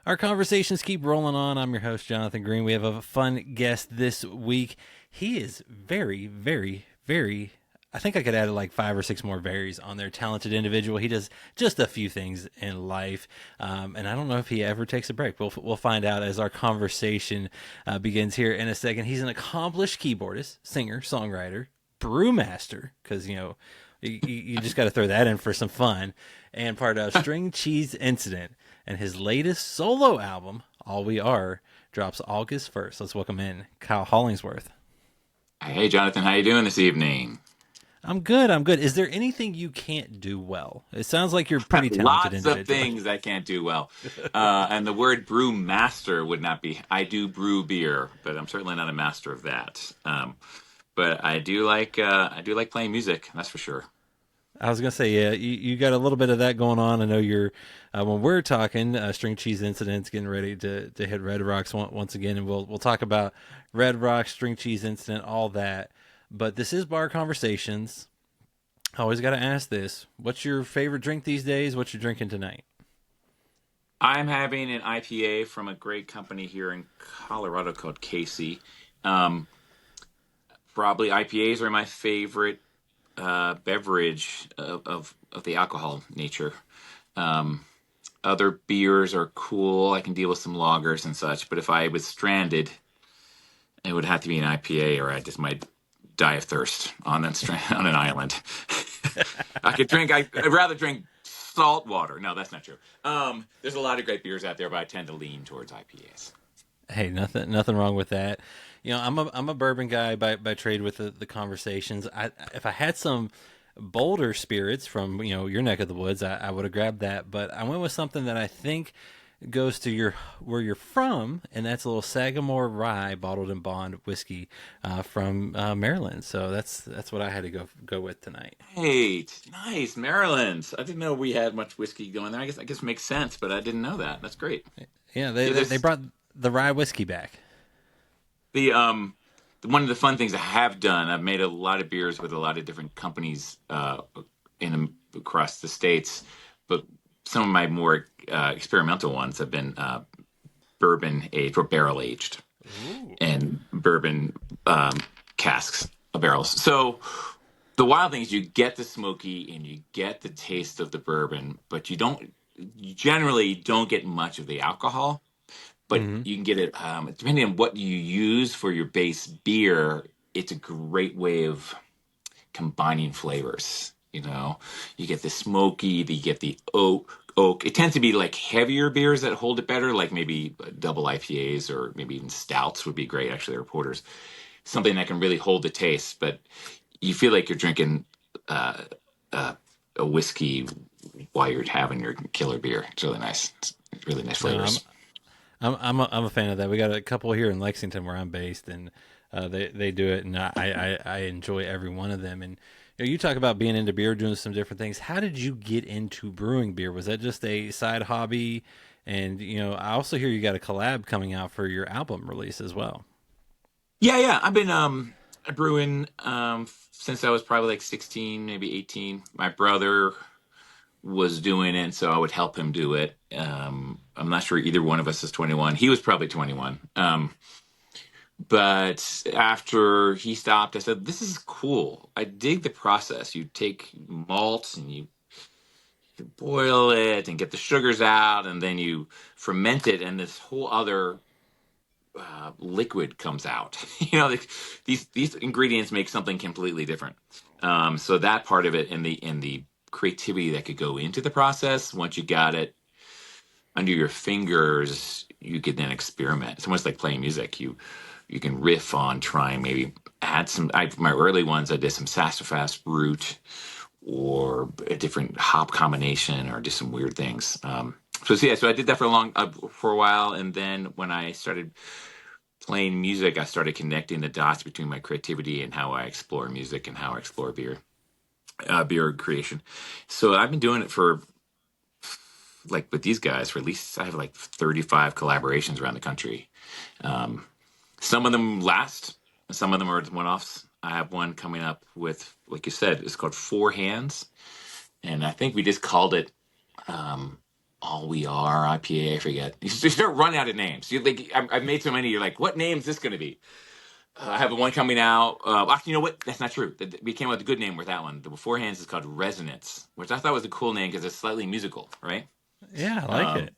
Our conversations keep rolling on. I'm your host, Jonathan Green. We have a fun guest this week. He is very, very, very. I think I could add like 5 or 6 more varies on there. Talented individual. He does just a few things in life, and I don't know if he ever takes a break. We'll find out as our conversation begins here in a second. He's an accomplished keyboardist, singer, songwriter, brewmaster. Because you just got to throw that in for some fun. And part of String Cheese Incident. And his latest solo album, All We Are, drops August 1st. Let's welcome in Kyle Hollingsworth. Hey, Jonathan, how you doing this evening? I'm good. I'm good. Is there anything you can't do well? It sounds like you're a pretty talented Lots of individual. things I can't do well. And the word brew master would not be, I do brew beer, but I'm certainly not a master of that. But I do like playing music, that's for sure. I was gonna say, yeah, you got a little bit of that going on. I know you're when we're talking String Cheese Incidents, getting ready to hit Red Rocks once again, and we'll talk about Red Rocks, String Cheese Incident, all that. But this is Bar Conversations. I always got to ask this: what's your favorite drink these days? What you drinking tonight? I'm having an IPA from a great company here in Colorado called Casey. Um, Probably IPAs are my favorite beverage of the alcohol nature. Um, Other beers are cool. I can deal with some lagers and such, but if I was stranded, it would have to be an IPA, or I just might die of thirst on on an island. I could drink. I'd rather drink salt water. No, that's not true. There's a lot of great beers out there, but I tend to lean towards IPAs. Hey, nothing wrong with that. I'm a bourbon guy by trade with the conversations. If I had some bolder spirits from your neck of the woods, I would have grabbed that. But I went with something that I think goes to your where you're from, and that's a little Sagamore Rye bottled in bond whiskey from Maryland. So that's what I had to go with tonight. Hey, nice, Maryland. I didn't know we had much whiskey going there. I guess it makes sense, but I didn't know that. That's great. Yeah, they Yeah, they, they there's brought the rye whiskey back. the one of the fun things I have done. I've made a lot of beers with a lot of different companies across the states, but some of my more experimental ones have been bourbon aged or barrel aged, Ooh. and bourbon casks of barrels. So the wild thing is you get the smoky and you get the taste of the bourbon, but you generally don't get much of the alcohol, but Hmm. you can get it depending on what you use for your base beer. It's a great way of combining flavors. You get the smoky, you get the oak. It tends to be like heavier beers that hold it better, like maybe double IPAs or maybe even stouts would be great, actually, or porters. Something that can really hold the taste, but you feel like you're drinking uh, uh, a whiskey while you're having your killer beer. It's really nice. It's really nice No, I'm flavors. I'm a fan of that. We got a couple here in Lexington where I'm based, and they do it, and I enjoy every one of them. And you talk about being into beer, doing some different things. How did you get into brewing beer? Was that just a side hobby? And I also hear you got a collab coming out for your album release as well. Yeah, yeah. I've been brewing since I was probably like 16, maybe 18. My brother was doing it, so I would help him do it. I'm not sure either one of us is 21. He was probably 21. But after he stopped, I said, "This is cool. I dig the process. You take malt and you boil it and get the sugars out, and then you ferment it, and this whole other liquid comes out. These ingredients make something completely different. So that part of it, and the creativity that could go into the process, once you got it under your fingers, you could then experiment. It's almost like playing music. You can riff on trying, maybe add some. My early ones, I did some sassafras root or a different hop combination, or just some weird things. So I did that for a while, and then when I started playing music, I started connecting the dots between my creativity and how I explore music and how I explore beer creation. So I've been doing it for, like, with these guys, for at least I have like 35 collaborations around the country. Um, some of them last, some of them are one-offs. I have one coming up with, like you said, it's called Four Hands, and I think we just called it. Um, All We Are IPA. I forget. You start running out of names. You like, I've made so many. You're like, what name is this going to be? I have one coming out. Actually, you know what? That's not true. We came up with a good name with that one. The beforehand is called Resonance, which I thought was a cool name because it's slightly musical, right? Yeah, I like Um, it.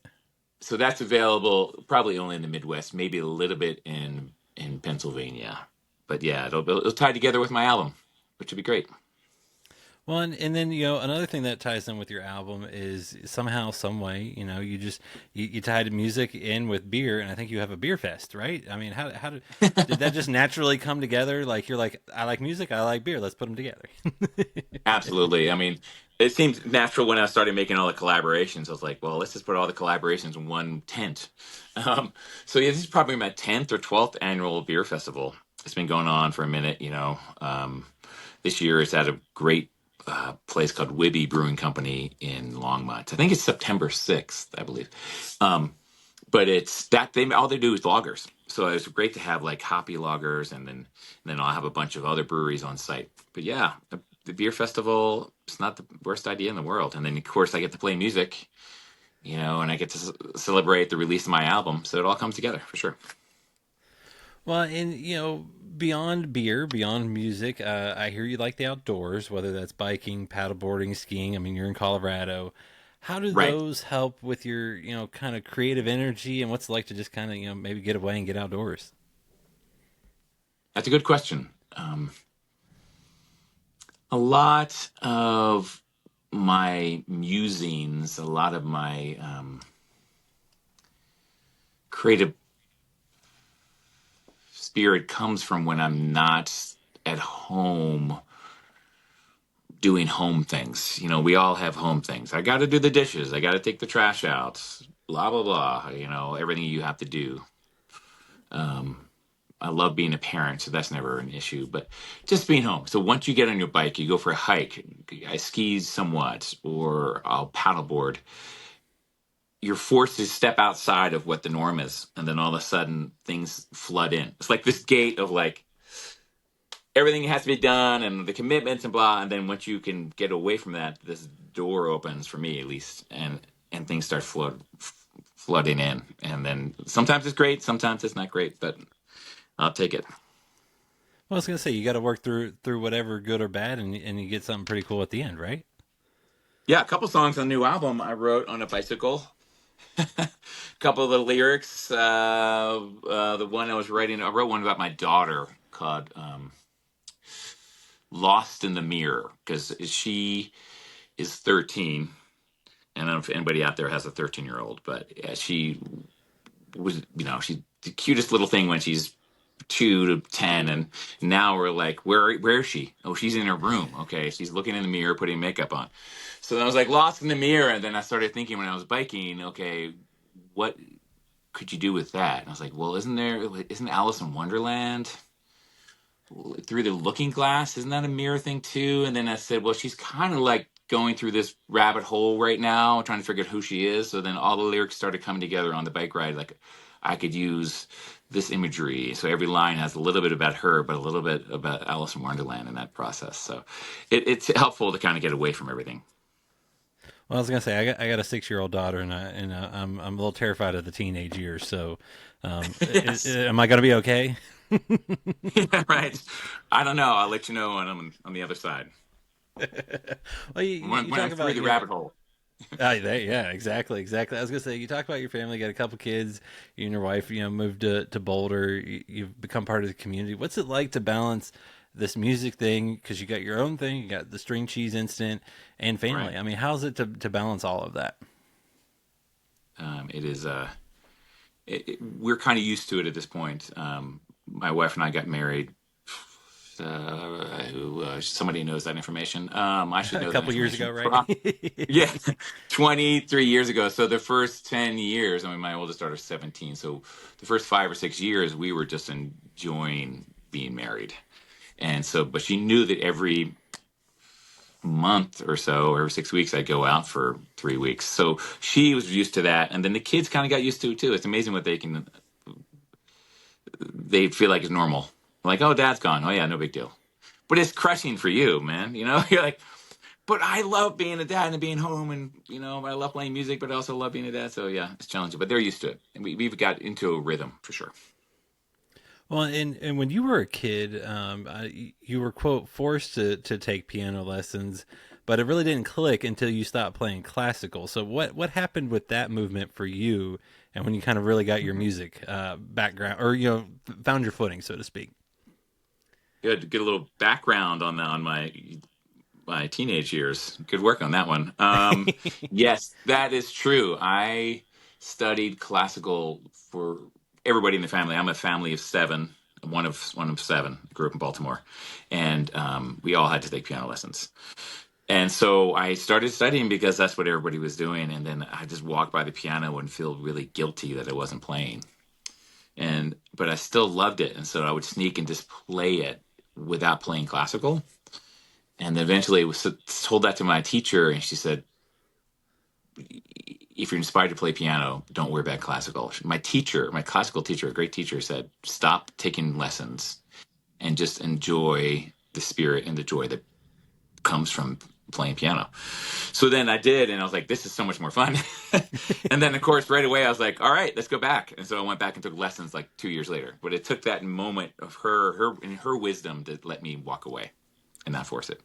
so that's available probably only in the Midwest, maybe a little bit in Pennsylvania. But yeah, it'll tie together with my album, which would be great. Well, and then another thing that ties in with your album is somehow, some way, you just you tied music in with beer, and I think you have a beer fest, right? I mean, did that just naturally come together? Like you're like, I like music, I like beer, let's put them together. Absolutely. I mean, it seemed natural when I started making all the collaborations. I was like, well, let's just put all the collaborations in one tent. Um, so yeah, this is probably my 10th or 12th annual beer festival. It's been going on for a minute, you know. This year it's at a great place called Wibby Brewing Company in Longmont. I think it's September 6th, I believe. Um, but it's that they all they do is lagers. So it's great to have like hoppy lagers, and then I'll have a bunch of other breweries on site. But yeah, the beer festival it's not the worst idea in the world. And then of course I get to play music, you know, and I get to celebrate the release of my album. So it all comes together for sure. Well, and beyond beer, beyond music, I hear you like the outdoors, whether that's biking, paddleboarding, skiing. I mean, you're in Colorado. How do Right. those help with your, kind of creative energy, and what's it like to just kind of, maybe get away and get outdoors? That's a good question. A lot of my musings, a lot of my creative spirit comes from when I'm not at home doing home things. You know, we all have home things. I got to do the dishes. I got to take the trash out. Blah blah blah. You know, everything you have to do. I love being a parent, so that's never an issue. But just being home. So once you get on your bike, you go for a hike. I ski somewhat, or I'll paddleboard. You're forced to step outside of what the norm is, and then all of a sudden things flood in. It's like this gate of like everything has to be done and the commitments and blah. And then once you can get away from that, this door opens for me at least, and things start flooding in. And then sometimes it's great, sometimes it's not great, but I'll take it. Well, I was gonna say you got to work through whatever good or bad, and you get something pretty cool at the end, right? Yeah, a couple songs on the new album I wrote on a bicycle. A couple of the lyrics. The one I was writing, I wrote one about my daughter called "Lost in the Mirror" because she is 13, and I don't know if anybody out there has a 13-year-old, but yeah, she was, you know, she's the cutest little thing when she's 2 to 10, and now we're like, where is she? Oh, she's in her room. Okay, she's looking in the mirror, putting makeup on. So then I was like lost in the mirror, and then I started thinking when I was biking, okay, what could you do with that? And I was like, well, isn't Alice in Wonderland through the looking glass? Isn't that a mirror thing too? And then I said, well, she's kind of like going through this rabbit hole right now, trying to figure out who she is. So then all the lyrics started coming together on the bike ride. Like I could use this imagery. So every line has a little bit about her, but a little bit about Alice in Wonderland in that process. So it's helpful to kind of get away from everything. Well, I was gonna say I got a 6-year-old daughter, and I'm a little terrified of the teenage years. So, Yes. am I gonna be okay? Yeah, right. I don't know. I'll let you know when I'm on the other side. Well, you When I'm talk through about the rabbit hole. yeah, exactly, exactly. I was gonna say you talk about your family, you got a couple kids, you and your wife, moved to Boulder. You've become part of the community. What's it like to balance this music thing because you got your own thing, you got the string cheese instant, and Right. family? I mean, how's it to balance all of that? It is. We're kind of used to it at this point. My wife and I got married. Somebody knows that information. I should A know that couple years ago, information. right? Yeah, 23 years ago. So the first 10 years, I mean, my oldest daughter's 17. So the first 5 or 6 years, we were just enjoying being married. And so, but she knew that every month or so, or every 6 weeks, I'd go out for 3 weeks. So she was used to that. And then the kids kind of got used to it too. It's amazing what they feel like is normal. Like, oh, dad's gone. Oh, yeah, no big deal. But it's crushing for you, man. You know, you're like, but I love being a dad and being home, and I love playing music, but I also love being a dad. So yeah, it's challenging, but they're used to it, and we've got into a rhythm for sure. Well, and when you were a kid, you were quote forced to take piano lessons, but it really didn't click until you stopped playing classical. So what happened with that movement for you, and when you kind of really got your music background, or found your footing, so to speak? Good to get a little background on my teenage years. Good work on that one. Yes, that is true. I studied classical for everybody in the family. I'm a family of seven, one of seven. Grew up in Baltimore, and we all had to take piano lessons. And so I started studying because that's what everybody was doing. And then I just walked by the piano and feel really guilty that I wasn't playing. But I still loved it, and so I would sneak and just play it without playing classical. And then eventually I was told that to my teacher, and she said, if you're inspired to play piano, don't worry about classical. My teacher, my classical teacher, a great teacher, said, stop taking lessons and just enjoy the spirit and the joy that comes from playing piano. So then I did, and I was like, this is so much more fun. And then, of course, right away, I was like, all right, let's go back. And so I went back and took lessons like 2 years later. But it took that moment of her wisdom to let me walk away and not force it.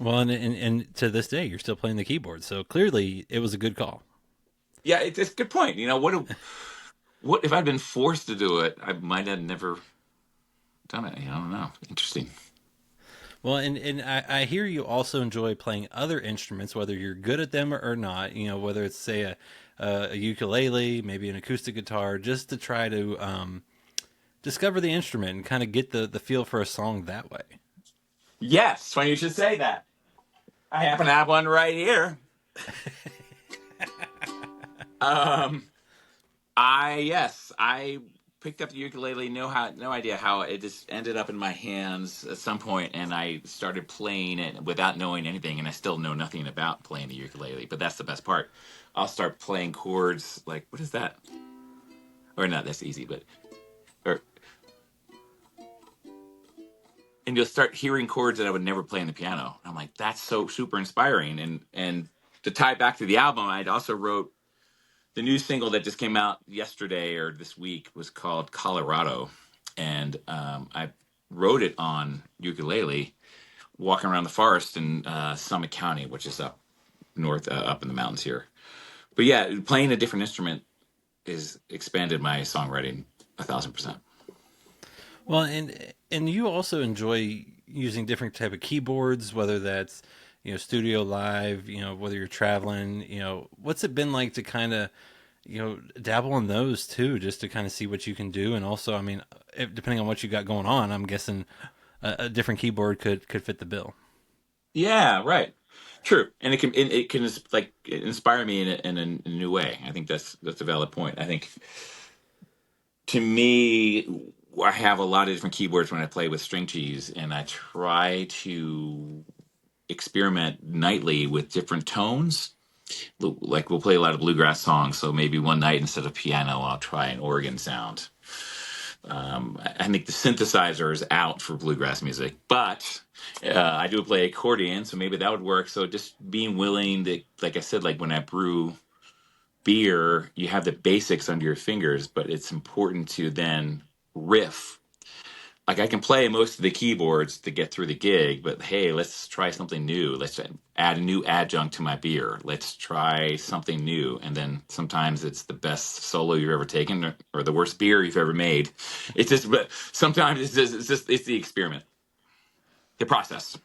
Well, and to this day, you're still playing the keyboard, so clearly it was a good call. Yeah, it's a good point. What if I'd been forced to do it? I might have never done it. I don't know. Interesting. Well, and I hear you also enjoy playing other instruments, whether you're good at them or not. Whether it's say a ukulele, maybe an acoustic guitar, just to try to discover the instrument and kind of get the feel for a song that way. Yes, funny you should say that. I happen to have one right here. Um, I picked up the ukulele. No idea how it just ended up in my hands at some point, and I started playing it without knowing anything. And I still know nothing about playing the ukulele, but that's the best part. I'll start playing chords like, what is that? Or not? That's easy, but or and you'll start hearing chords that I would never play on the piano. I'm like, that's so super inspiring. And to tie back to the album, I'd also wrote the new single that just came out yesterday or this week was called Colorado, and I wrote it on ukulele, walking around the forest in Summit County, which is up north, up in the mountains here. But yeah, playing a different instrument has expanded my songwriting 1,000%. Well, and you also enjoy using different type of keyboards, whether that's studio live, whether you're traveling, what's it been like to kind of dabble in those too, just to kind of see what you can do, and also, I mean, depending on what you got going on, I'm guessing a different keyboard could fit the bill. Yeah, right. True, and it can like inspire me in a new way. I think that's a valid point. I think to me, I have a lot of different keyboards when I play with string cheese, and I try to experiment nightly with different tones. Like we'll play a lot of bluegrass songs, so maybe one night instead of piano, I'll try an organ sound. I think the synthesizer is out for bluegrass music, but I do play accordion, so maybe that would work. So just being willing to, like I said, like when I brew beer, you have the basics under your fingers, but it's important to then riff. Like I can play most of the keyboards to get through the gig, but hey, let's try something new. Let's add a new adjunct to my beer. Let's try something new. And then sometimes it's the best solo you've ever taken, or the worst beer you've ever made. It's just, but sometimes it's the experiment, the process.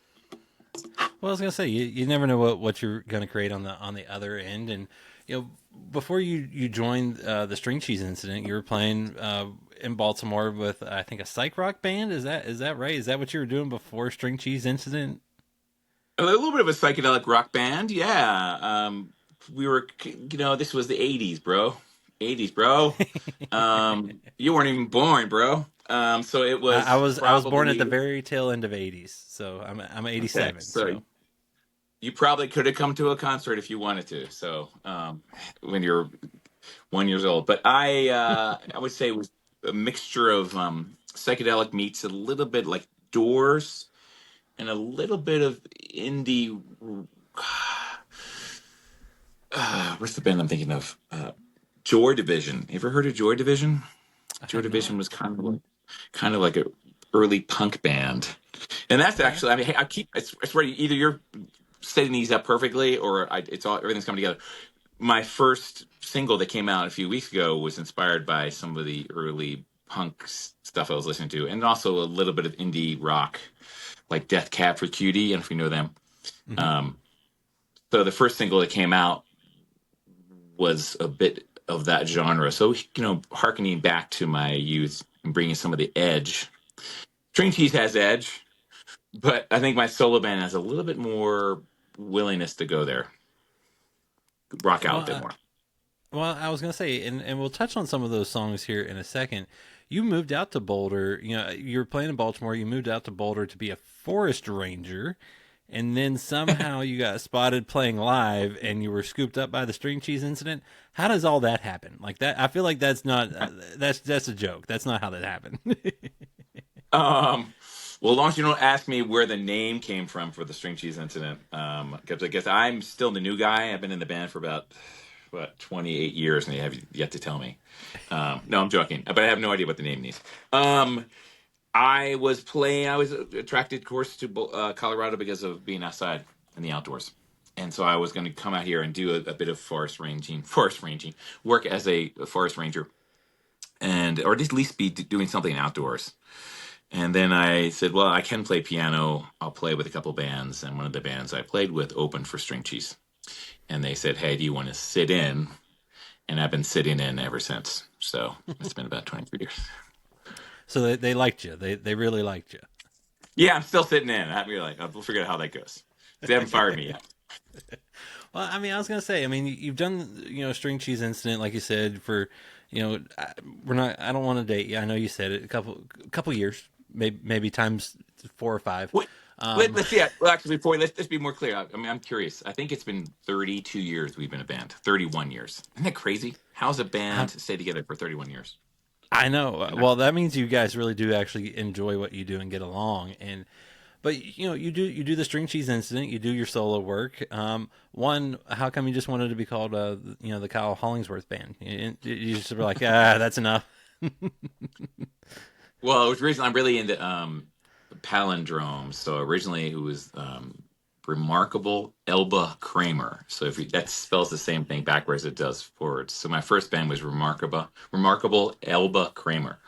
Well, I was gonna say you never know what you're gonna create on the other end, and before you joined the string cheese incident, you were playing in Baltimore with I think a psych-rock band. Is that right? Is that what you were doing before string cheese incident? A little bit of a psychedelic rock band, yeah. We were, this was the '80s, bro. '80s, bro. You weren't even born, bro. So it I was was born at the probably very tail end of '80s, so I'm okay. '87. So So you probably could have come to a concert if you wanted to. So when you're 1 years old, but I would say it was a mixture of psychedelic meets a little bit like Doors and a little bit of indie. What's the band I'm thinking of? Joy Division. You ever heard of Joy Division? I Joy have Division not. was kind of like a early punk band, and that's Okay. actually. I mean, hey, I swear, either you're setting these up perfectly, or it's all everything's coming together. My first single that came out a few weeks ago was inspired by some of the early punk stuff I was listening to, and also a little bit of indie rock, like Death Cab for Cutie. I don't know if you know them. Hmm. Um, so the first single that came out was a bit of that genre. So, harkening back to my youth and bringing some of the edge. String Cheese has edge, but I think my solo band has a little bit more willingness to go there, rock out Well, a bit more. well, I was gonna say, and we'll touch on some of those songs here in a second. You moved out to Boulder. You were playing in Baltimore. You moved out to Boulder to be a forest ranger, and then somehow you got spotted playing live, and you were scooped up by the string cheese incident. How does all that happen? Like that, I feel like that's not that's a joke. That's not how that happened. Um, well, as long as you don't ask me where the name came from for the string cheese incident, because I guess I'm still the new guy. I've been in the band for about 28 years, and they have yet to tell me. No, I'm joking, but I have no idea what the name means. Um, I was attracted, of course, to Colorado because of being outside in the outdoors. And so I was going to come out here and do a bit of forest ranging, work as a forest ranger, and or at least be doing something outdoors. And then I said, well, I can play piano. I'll play with a couple bands. And one of the bands I played with opened for String Cheese. And they said, hey, do you want to sit in? And I've been sitting in ever since. So it's been about 23 years. So they liked you. They really liked you. Yeah, I'm still sitting in. We'll figure out how that goes. They haven't fired me yet. Well, I mean, I was gonna say, I mean, you've done, string cheese incident, like you said, for, we're not. I don't want to date you. I know you said it a couple years, maybe times 4 or 5. Wait, Um, let's see. Well, actually, before let's be more clear. I mean, I'm curious. I think it's been 32 years we've been a band. 31 years. Isn't that crazy? How's a band stay together for 31 years? I know. You know? Well, that means you guys really do actually enjoy what you do and get along. But you do the string cheese incident. You do your solo work. One, how come you just wanted to be called the Kyle Hollingsworth band? You just were like, that's enough. Well, it was originally I'm really into palindromes. So originally it was Remarkable Elba Kramer. So that spells the same thing backwards as it does forwards. So my first band was Remarkable Elba Kramer.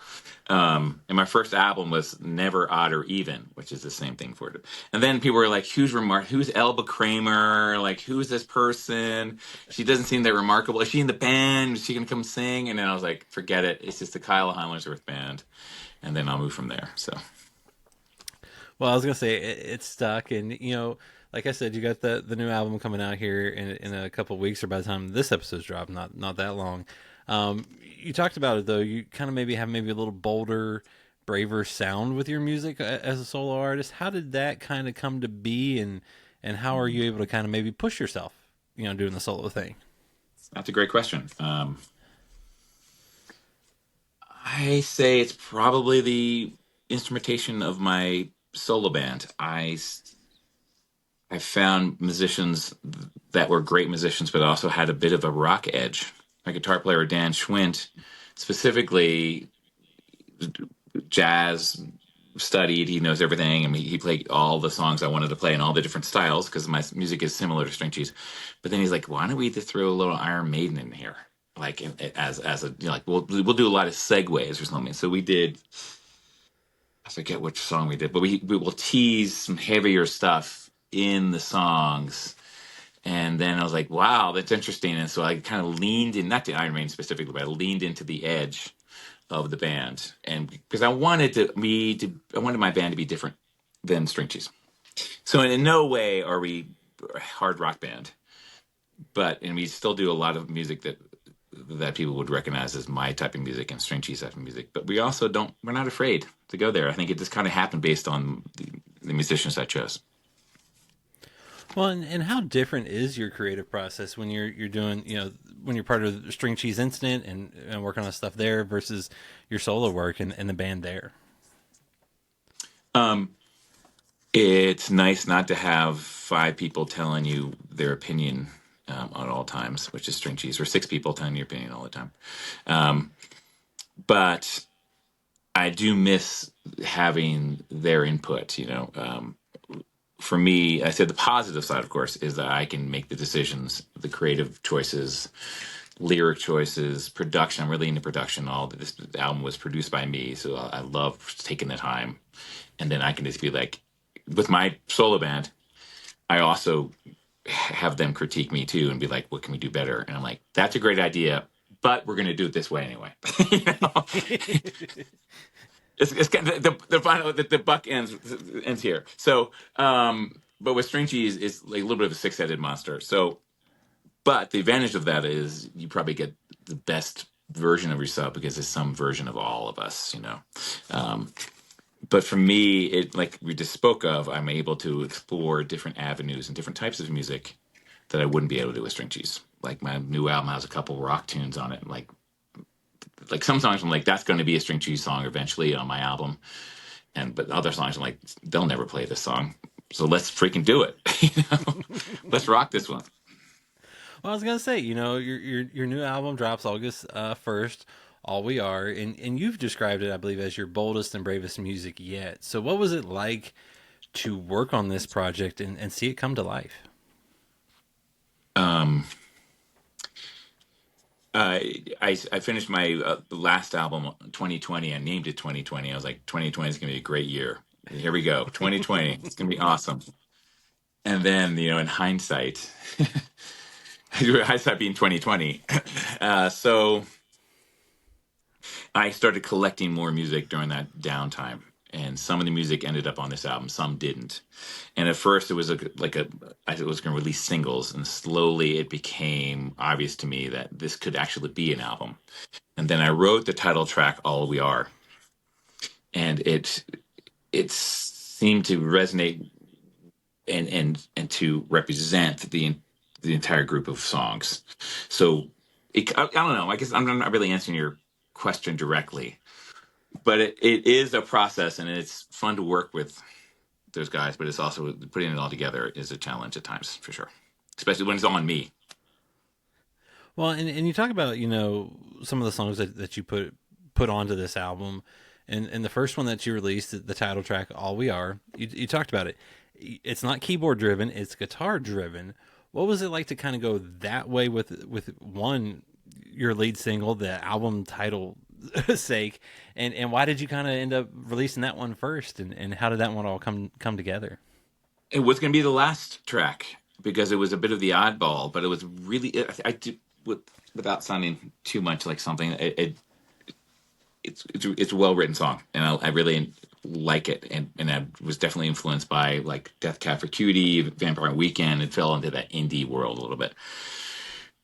And my first album was Never Odd or Even, which is the same thing for it. And then people were like, who's Elba Kramer? Like, who's this person? She doesn't seem that remarkable. Is she in the band? Is she going to come sing? And then I was like, forget it. It's just the Kyle Hollingsworth band. And then I'll move from there. So, Well, I was gonna say it's stuck, and like I said, you got the new album coming out here in a couple of weeks, or by the time this episode's dropped, not that long. You talked about it though. You kind of maybe have maybe a little bolder, braver sound with your music as a solo artist. How did that kind of come to be, and how are you able to kind of maybe push yourself, doing the solo thing? that's a great question. I say it's probably the instrumentation of my solo band. I found musicians that were great musicians, but also had a bit of a rock edge. My guitar player, Dan Schwint, specifically jazz studied. He knows everything. I mean, he played all the songs I wanted to play in all the different styles because my music is similar to String Cheese. But then he's like, why don't we just throw a little Iron Maiden in here? Like as a like we'll do a lot of segues or something. So we did. I forget which song we did, but we will tease some heavier stuff in the songs. And then I was like, wow, that's interesting. And so I kind of leaned in, not to Iron Maiden specifically, but I leaned into the edge of the band. And because I wanted my band to be different than String Cheese. So in no way are we a hard rock band, and we still do a lot of music that people would recognize as my type of music and String Cheese type of music. But we're not afraid to go there. I think it just kind of happened based on the musicians I chose. Well, and how different is your creative process when you're doing, when you're part of the String Cheese Incident and working on stuff there versus your solo work and the band there? Um, It's nice not to have five people telling you their opinion at all times, which is string cheese, or six people telling your opinion all the time. Um, but I do miss having their input. For me, I said the positive side, of course, is that I can make the decisions, the creative choices, lyric choices, production. I'm really into production. All this album was produced by me, so I love taking the time, and then I can just be like, with my solo band, I also have them critique me too and be like, "What can we do better?" And I'm like, "That's a great idea, but we're going to do it this way anyway." you know? It's kind of the final the buck ends here. So, but with string cheese, it's like a little bit of a six-headed monster. So, but the advantage of that is you probably get the best version of yourself because it's some version of all of us. Um, but for me, it like we just spoke of, I'm able to explore different avenues and different types of music that I wouldn't be able to do with string cheese. Like my new album has a couple rock tunes on it, and like some songs I'm like, that's going to be a string cheese song eventually on my album. And but other songs I'm like, they'll never play this song. So let's freaking do it. Let's rock this one. Well, I was gonna say, your new album drops August 1st. All We Are, and you've described it, I believe, as your boldest and bravest music yet. So, what was it like to work on this project and see it come to life? Um, I finished my last album 2020. I named it 2020. I was like, 2020 is gonna be a great year. Here we go, 2020. It's gonna be awesome. And then in hindsight, hindsight being 2020. So I started collecting more music during that downtime, and some of the music ended up on this album, some didn't. And at first, it was I was going to release singles, and slowly it became obvious to me that this could actually be an album. And then I wrote the title track, "All We Are," and it seemed to resonate and to represent the entire group of songs. So I don't know. I guess I'm not really answering your question directly, but it is a process, and it's fun to work with those guys. But it's also putting it all together is a challenge at times for sure, especially when it's on me. Well, and you talk about some of the songs that you put onto this album, and the first one that you released, the title track, "All We Are." You talked about it. It's not keyboard driven; it's guitar driven. What was it like to kind of go that way with one your lead single, the album title sake, and why did you kind of end up releasing that one first, and how did that one all come together? It was going to be the last track because it was a bit of the oddball, but it was really I do with, without sounding too much like something. It's a well written song, and I really like it, and I was definitely influenced by like Death Cab for Cutie, Vampire Weekend. It fell into that indie world a little bit.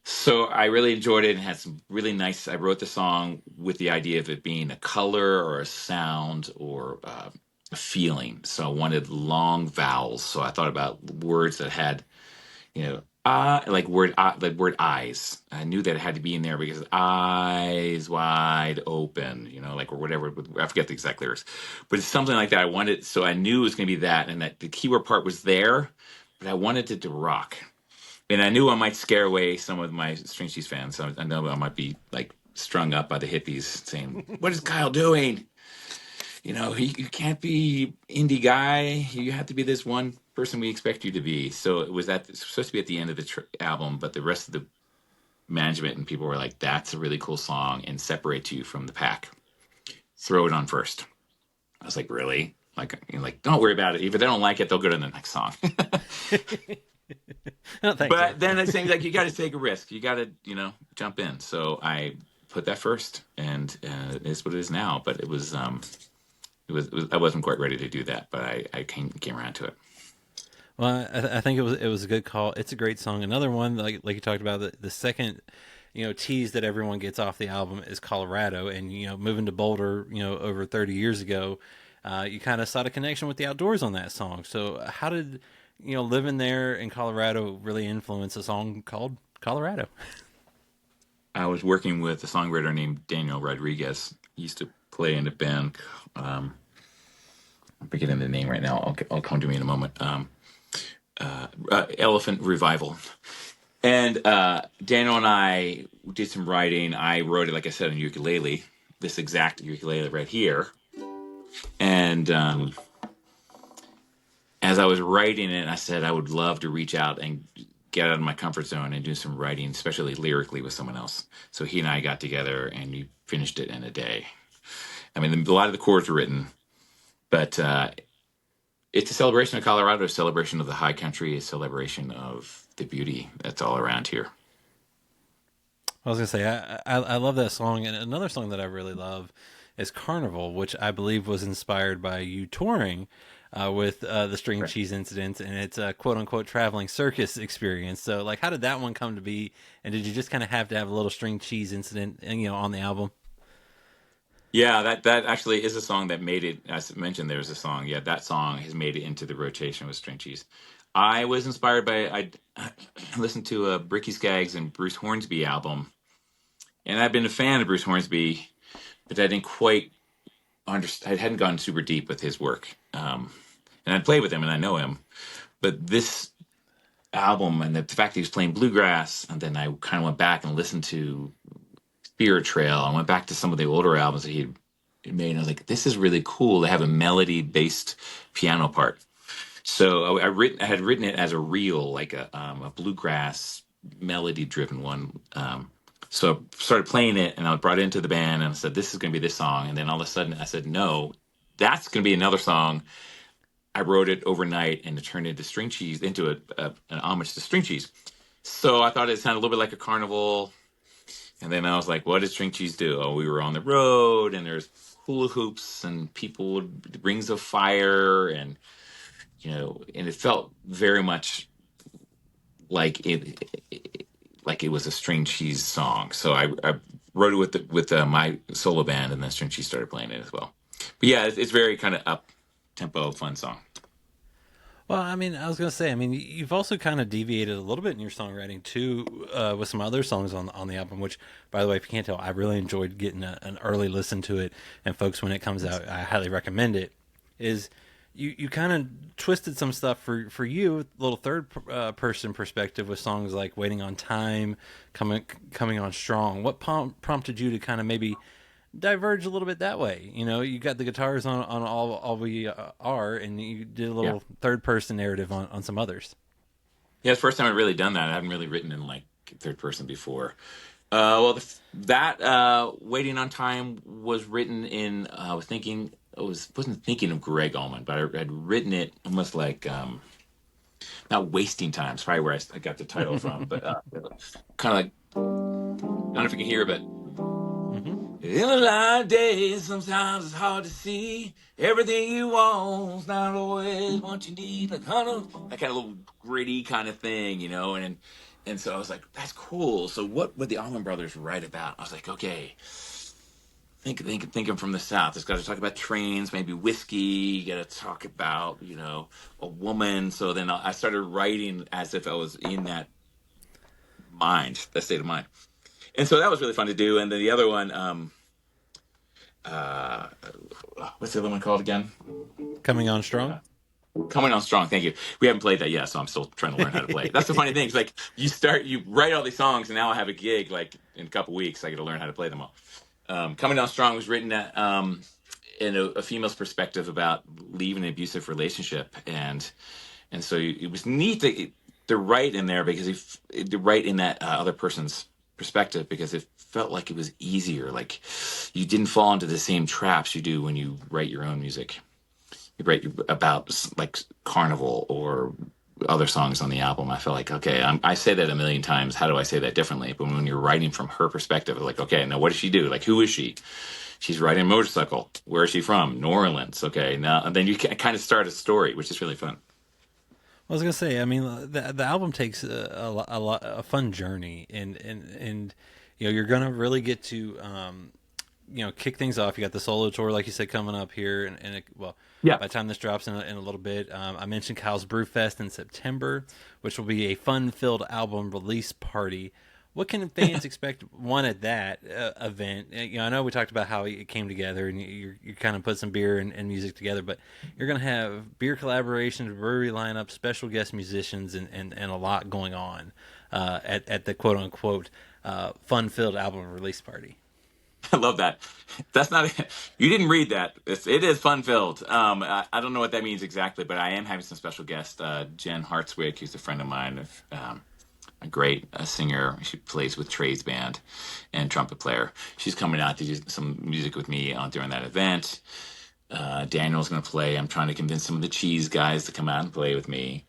So I really enjoyed it and had some really nice. I wrote the song with the idea of it being a color or a sound or a feeling. So I wanted long vowels. So I thought about words that had like word eyes. I knew that it had to be in there because eyes wide open, like or whatever. I forget the exact lyrics, but it's something like that. I wanted, so I knew it was going to be that, and that the keyword part was there, but I wanted it to rock, and I knew I might scare away some of my String Cheese fans. So I know I might be like strung up by the hippies saying, "What is Kyle doing? You can't be indie guy. You have to be this one person we expect you to be." So it's supposed to be at the end of the album, but the rest of the management and people were like, "That's a really cool song and separates you from the pack. Throw it on first." I was like, "Really?" Like, don't worry about it. If they don't like it, they'll go to the next song. Oh, thanks, sir. But then it seems like you got to take a risk. You got to, jump in. So I put that first, and it's what it is now. But I wasn't quite ready to do that, but I came around to it. Well, I think it was a good call. It's a great song. Another one, like you talked about, the second tease that everyone gets off the album is Colorado, and moving to Boulder, over 30 years ago, you kind of saw a connection with the outdoors on that song. So how did living there in Colorado really influence a song called Colorado? I was working with a songwriter named Daniel Rodriguez. He used to play in a band. Um, I'm forgetting the name right now. I'll come to me in a moment. Elephant Revival. And Daniel and I did some writing. I wrote it, like I said, on ukulele, this exact ukulele right here. And as I was writing it, I said I would love to reach out and get out of my comfort zone and do some writing, especially lyrically, with someone else. So he and I got together and we finished it in a day. I mean, a lot of the chords were written, but it's a celebration of Colorado, a celebration of the high country, a celebration of the beauty that's all around here. I was gonna say I love that song, and another song that I really love is Carnival, which I believe was inspired by you touring with the string Right. cheese incident, and it's a quote unquote traveling circus experience. So, like, how did that one come to be? And did you just kind of have to have a little string cheese incident, on the album? Yeah, that actually is a song that made it. As I mentioned, there's a song. Yeah, that song has made it into the rotation with String Cheese. I was inspired by I listened to a Bricky Skaggs and Bruce Hornsby album, and I've been a fan of Bruce Hornsby, but I didn't quite understand. I hadn't gone super deep with his work, and I played with him and I know him, but this album and the fact that he was playing bluegrass, and then I kind of went back and listened to Spirit Trail. I went back to some of the older albums that he made, and I was like, "This is really cool." They have a melody-based piano part. So I had written it as a reel, like a bluegrass melody-driven one. So I started playing it, and I brought it into the band, and I said, "This is going to be this song." And then all of a sudden, I said, "No, that's going to be another song." I wrote it overnight, and it turned into String Cheese, into an homage to String Cheese. So I thought it sounded a little bit like a carnival. And then I was like, what did String Cheese do? Oh, we were on the road and there's hula hoops and people would rings of fire and and it felt very much like it was a String Cheese song. So I wrote it with my solo band, and then String Cheese started playing it as well. But yeah, it's very kind of up tempo, fun song. Well, I mean, I was gonna say, I mean, you've also kind of deviated a little bit in your songwriting too, with some other songs on the album. Which, by the way, if you can't tell, I really enjoyed getting an early listen to it. And folks, when it comes out, I highly recommend it. Is you kind of twisted some stuff for you, little third person perspective with songs like "Waiting on Time," coming on strong. What prompted you to kind of maybe diverge a little bit that way? You got the guitars on all we are, and you did a Yeah. little third person narrative on some others. Yeah, it's the first time I've really done that. I haven't really written in like third person before. Well, that "Waiting on Time" was written in. I was thinking. Wasn't thinking of Greg Allman, but I had written it almost like not wasting time. It's probably where I got the title from, but kind of like, I don't know if you can hear, but Hmm. in a light of days, sometimes it's hard to see everything you want's not always what you need. Like kind of that kind of little gritty kind of thing, and so I was like, that's cool. So what would the Allman Brothers write about? I was like, okay, thinking from the South. It's got to talk about trains, maybe whiskey. You got to talk about a woman. So then I started writing as if I was in that state of mind, and so that was really fun to do. And then the other one. Uh, what's the other one called again? Coming on strong. Coming on Strong. Thank you. We haven't played that yet, so I'm still trying to learn how to play. That's the funny thing. It's like you write all these songs, and now I have a gig like in a couple weeks. I got to learn how to play them all. Coming on Strong was written in a female's perspective about leaving an abusive relationship, and so it was neat to write in there because to write in that other person's perspective, because it felt like it was easier. Like you didn't fall into the same traps you do when you write your own music. You write about like Carnival or other songs on the album. I felt like, okay, I say that a million times. How do I say that differently? But when you're writing from her perspective, it's like, okay, now what does she do? Like, who is she? She's riding a motorcycle. Where is she from? New Orleans. Okay, now and then you can kind of start a story, which is really fun. I was gonna say, I mean, the album takes a fun journey, and you're gonna really get to kick things off. You got the solo tour, like you said, coming up here, well, Yeah. by the time this drops in a little bit, I mentioned Kyle's Brew Fest in September, which will be a fun-filled album release party. What can fans expect one at that event? I know we talked about how it came together, and you kind of put some beer and music together, but you're going to have beer collaborations, brewery lineup, special guest musicians, and a lot going on at the quote unquote fun filled album release party. I love that. That's not. You didn't read that. It is fun filled. I don't know what that means exactly, but I am having some special guests. Jen Hartswick, who's a friend of mine, a great singer. She plays with Trey's band and trumpet player. She's coming out to do some music with me during that event. Daniel's going to play. I'm trying to convince some of the cheese guys to come out and play with me.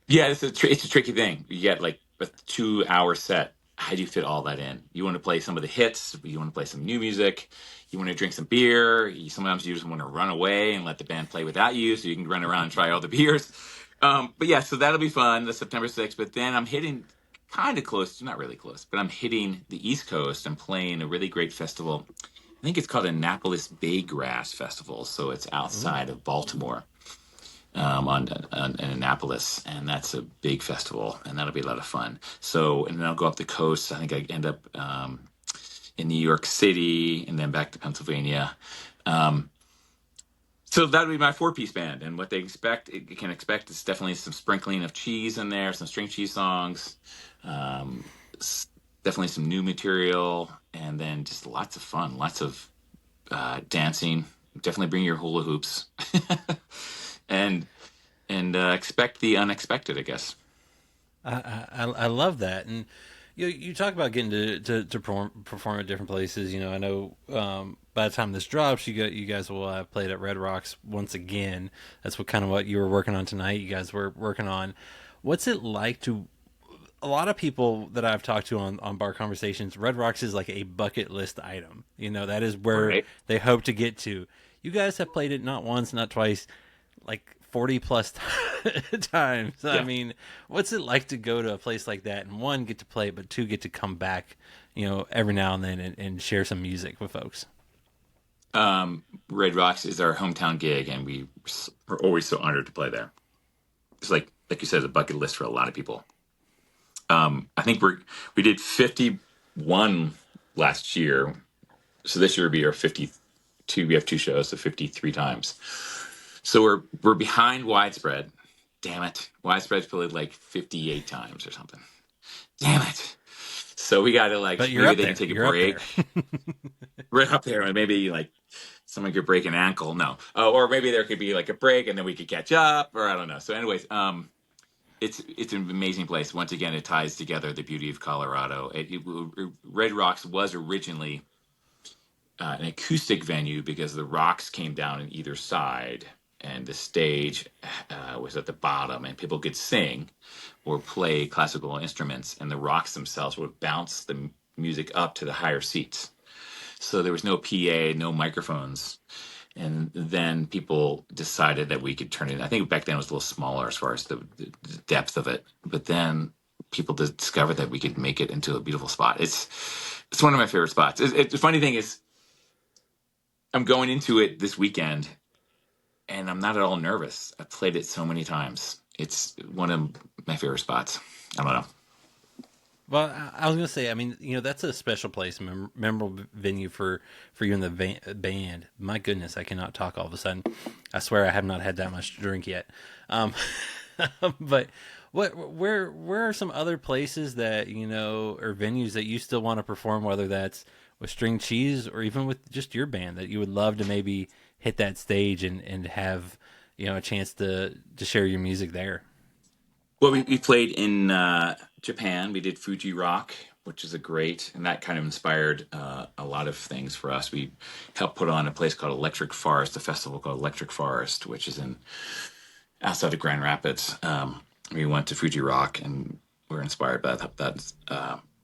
Yeah, it's a tricky thing. You get like a 2 hour set. How do you fit all that in? You want to play some of the hits. You want to play some new music. You want to drink some beer. Sometimes you just want to run away and let the band play without you, so you can run around and try all the beers. But yeah, so that'll be fun. That's September 6th. But then I'm hitting kind of close, not really close, but I'm hitting the East Coast. I'm playing a really great festival. I think it's called Annapolis Baygrass Festival. So it's Ooh. outside of Baltimore, in Annapolis, and that's a big festival, and that'll be a lot of fun. So, and then I'll go up the coast. I think I end up in New York City, and then back to Pennsylvania. Um, so that'll be my four-piece band, and what they can expect is definitely some sprinkling of cheese in there, some string cheese songs, um, definitely some new material, and then just lots of fun, lots of dancing. Definitely bring your hula hoops. and expect the unexpected, I guess. I love that, and you talk about getting to perform at different places. I know by the time this drops, you guys will have played at Red Rocks once again. That's what you were working on tonight. You guys were working on. What's it like to? A lot of people that I've talked to on bar conversations, Red Rocks is like a bucket list item. That is where Right. they hope to get to. You guys have played it not once, not twice, like 40 plus times. I Yeah. mean, what's it like to go to a place like that and one, get to play, but two, get to come back, every now and then and share some music with folks? Red Rocks is our hometown gig, and we are always so honored to play there. It's like you said, a bucket list for a lot of people. I think we did 51 last year, so this year will be our 52. We have two shows, so 53 times. So we're behind Widespread. Damn it, Widespread's played like 58 times or something. Damn it. So we got to But you're maybe up they can there. take a You're up there. break. Right up there, and maybe like someone could break an ankle. No, or maybe there could be like a break, and then we could catch up, or I don't know. So, anyways, it's an amazing place. Once again, it ties together the beauty of Colorado. Red Rocks was originally an acoustic venue because the rocks came down on either side, and the stage was at the bottom, and people could sing or play classical instruments, and the rocks themselves would bounce the music up to the higher seats. So there was no PA, no microphones. And then people decided that we could turn it. I think back then it was a little smaller as far as the depth of it. But then people discovered that we could make it into a beautiful spot. It's one of my favorite spots. The funny thing is, I'm going into it this weekend, and I'm not at all nervous. I've played it so many times. It's one of my favorite spots. I don't know. Well, I was gonna say, I mean, that's a special place, memorable venue for you and the band. My goodness, I cannot talk all of a sudden. I swear I have not had that much to drink yet. Um, but where are some other places that or venues that you still want to perform, whether that's with String Cheese or even with just your band, that you would love to maybe hit that stage and have a chance to share your music there? Well, we played in Japan. We did Fuji Rock, which is and that kind of inspired a lot of things for us. We helped put on a place called Electric Forest, a festival called Electric Forest, which is in outside of Grand Rapids. We went to Fuji Rock, and we were inspired by that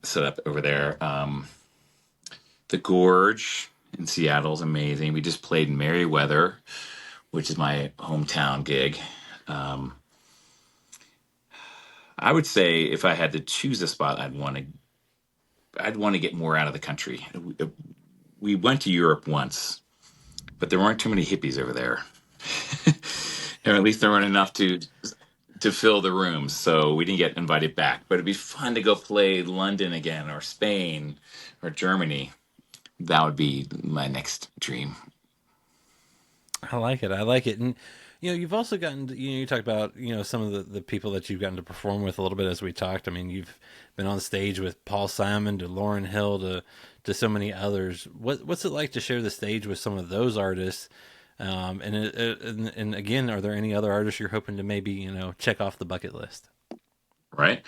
setup over there. The Gorge in Seattle is amazing. We just played Merriweather, which is my hometown gig. I would say if I had to choose a spot, I'd want to get more out of the country. We went to Europe once, but there weren't too many hippies over there, or at least there weren't enough to to fill the rooms, so we didn't get invited back. But it'd be fun to go play London again, or Spain, or Germany. That would be my next dream. I like it. I like it. And you've also gotten you talked about some of the people that you've gotten to perform with a little bit as we talked. I mean, you've been on stage with Paul Simon to Lauryn Hill to so many others. What's it like to share the stage with some of those artists? And again, are there any other artists you're hoping to maybe check off the bucket list? Right.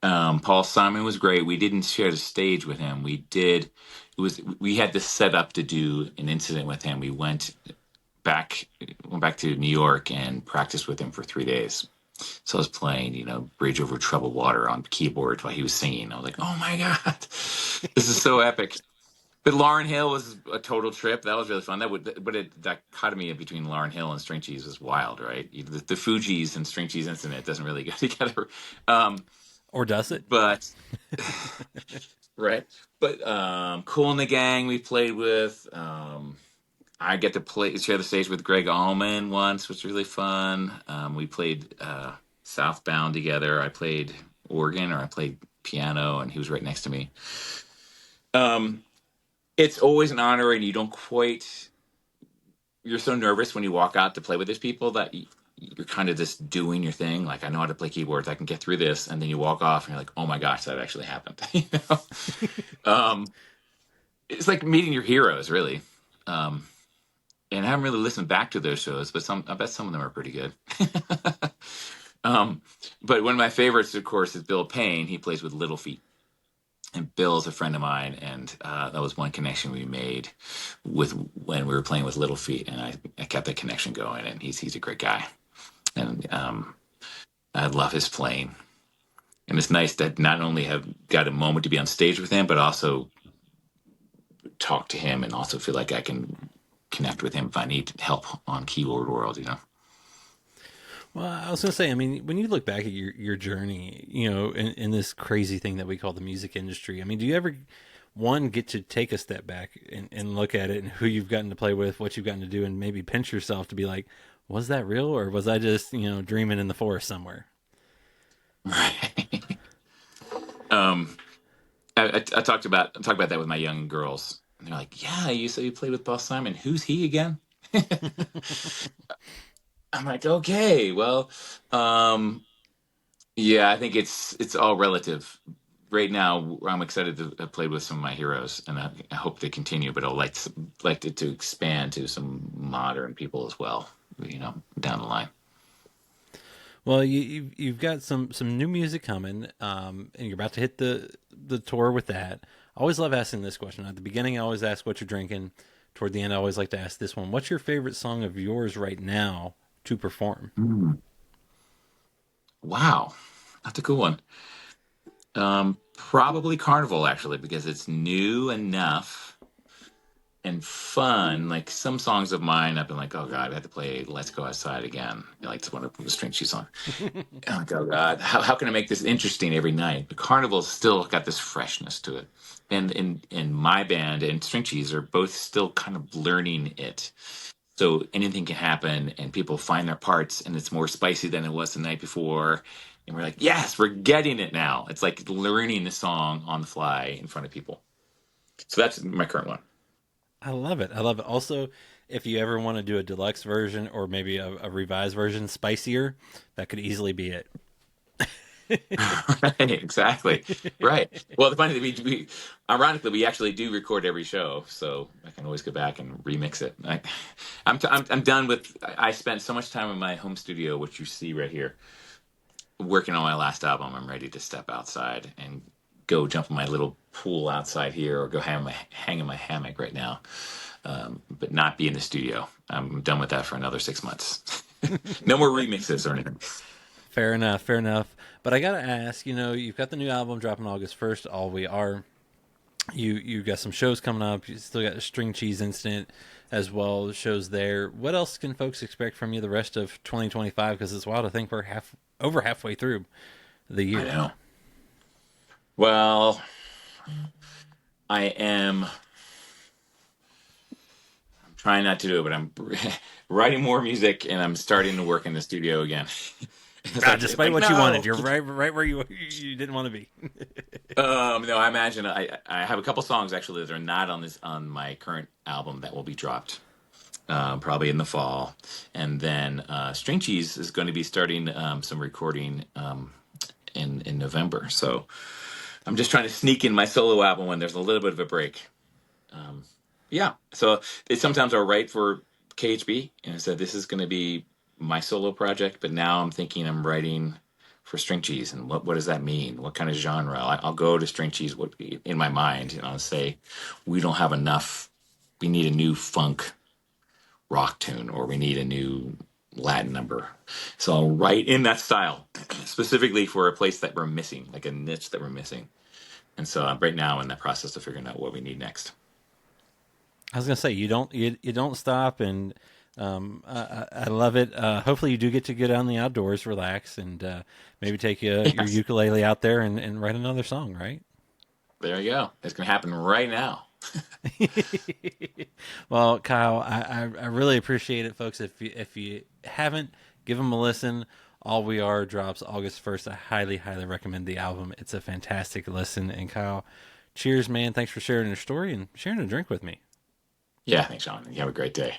Paul Simon was great. We didn't share the stage with him. We did. We had this set up to do an incident with him. We back went back to New York and practiced with him for 3 days. So I was playing, Bridge Over Troubled Water on keyboard while he was singing. I was like, oh my God, this is so epic. But Lauryn Hill was a total trip. That was really fun. The dichotomy between Lauryn Hill and String Cheese was wild, right? The Fugees and String Cheese Incident doesn't really go together. Or does it? But right. But Cool and the Gang we played with. I get to share the stage with Greg Allman once, which was really fun. We played Southbound together. I played organ, or I played piano, and he was right next to me. It's always an honor, and you're so nervous when you walk out to play with these people that you're kind of just doing your thing. Like, I know how to play keyboards. I can get through this. And then you walk off and you're like, oh my gosh, that actually happened. It's like meeting your heroes, really. And I haven't really listened back to those shows, but I bet some of them are pretty good. But one of my favorites, of course, is Bill Payne. He plays with Little Feat. And Bill's a friend of mine, and that was one connection we made when we were playing with Little Feat, and I kept that connection going. And he's a great guy, and I love his playing. And it's nice that not only have got a moment to be on stage with him, but also talk to him, and also feel like I can connect with him if I need help on Keyboard World. Well, I was going to say, I mean, when you look back at your journey, in this crazy thing that we call the music industry, I mean, do you ever, one, get to take a step back and look at it and who you've gotten to play with, what you've gotten to do, and maybe pinch yourself to be like, was that real, or was I just, dreaming in the forest somewhere? Right. I talk about that with my young girls, and they're like, "Yeah, you said you played with Paul Simon. Who's he again?" I'm like, okay, well, yeah, I think it's all relative. Right now, I'm excited to have played with some of my heroes, and I hope to continue. But I'd like to expand to some modern people as well, down the line. Well, you've got some new music coming, and you're about to hit the tour with that. I always love asking this question. At the beginning, I always ask what you're drinking. Toward the end, I always like to ask this one: what's your favorite song of yours right now to perform? Wow, that's a cool one. Probably Carnival, actually, because it's new enough and fun. Like, some songs of mine, I've been like, oh God, I have to play "Let's Go Outside" again. Like, it's one of the String Cheese song. I'm like, oh God, how can I make this interesting every night? But Carnival's still got this freshness to it. And in my band and String Cheese are both still kind of learning it. So anything can happen, and people find their parts, and it's more spicy than it was the night before. And we're like, yes, we're getting it now. It's like learning the song on the fly in front of people. So that's my current one. I love it. I love it. Also, if you ever want to do a deluxe version or maybe a revised version, spicier, that could easily be it. Right, exactly. Right. Well, the funny thing, ironically, we actually do record every show, so I can always go back and remix it. I'm done with. I spent so much time in my home studio, which you see right here, working on my last album. I'm ready to step outside and go jump in my little pool outside here, or go hang in my hammock right now, but not be in the studio. I'm done with that for another 6 months. No more remixes or anything. Fair enough. Fair enough. But I gotta ask, you've got the new album dropping August 1st. All we are. You got some shows coming up. You still got the String Cheese Incident as well. Shows there. What else can folks expect from you the rest of 2025? Because it's wild to think we're over halfway through the year. I know. Well, I am. I'm trying not to do it, but I'm writing more music, and I'm starting to work in the studio again. It's Ah, like, despite what you wanted, no. you're right where you didn't want to be. No, I imagine I have a couple songs actually that are not on my current album that will be dropped probably in the fall, and then String Cheese is going to be starting some recording in November. So I'm just trying to sneak in my solo album when there's a little bit of a break. Um, yeah, so they sometimes are right for KHB, and I said this is going to be my solo project, but now I'm thinking I'm writing for String Cheese, and what does that mean? What kind of genre? I'll go to String Cheese in my mind, and say we don't have enough. We need a new funk rock tune, or we need a new Latin number. So I'll write in that style specifically for a place that we're missing, like a niche that we're missing. And so I'm right now in that process of figuring out what we need next. I was gonna say you don't stop, and I love it. Hopefully, you do get to get out in the outdoors, relax, and maybe take your Yes. ukulele out there and write another song, right? There you go. It's going to happen right now. Well, Kyle, I really appreciate it, folks. If you haven't, give them a listen. All We Are drops August 1st. I highly recommend the album. It's a fantastic listen. And Kyle, cheers, man. Thanks for sharing your story and sharing a drink with me. Yeah, thanks, Sean. You have a great day.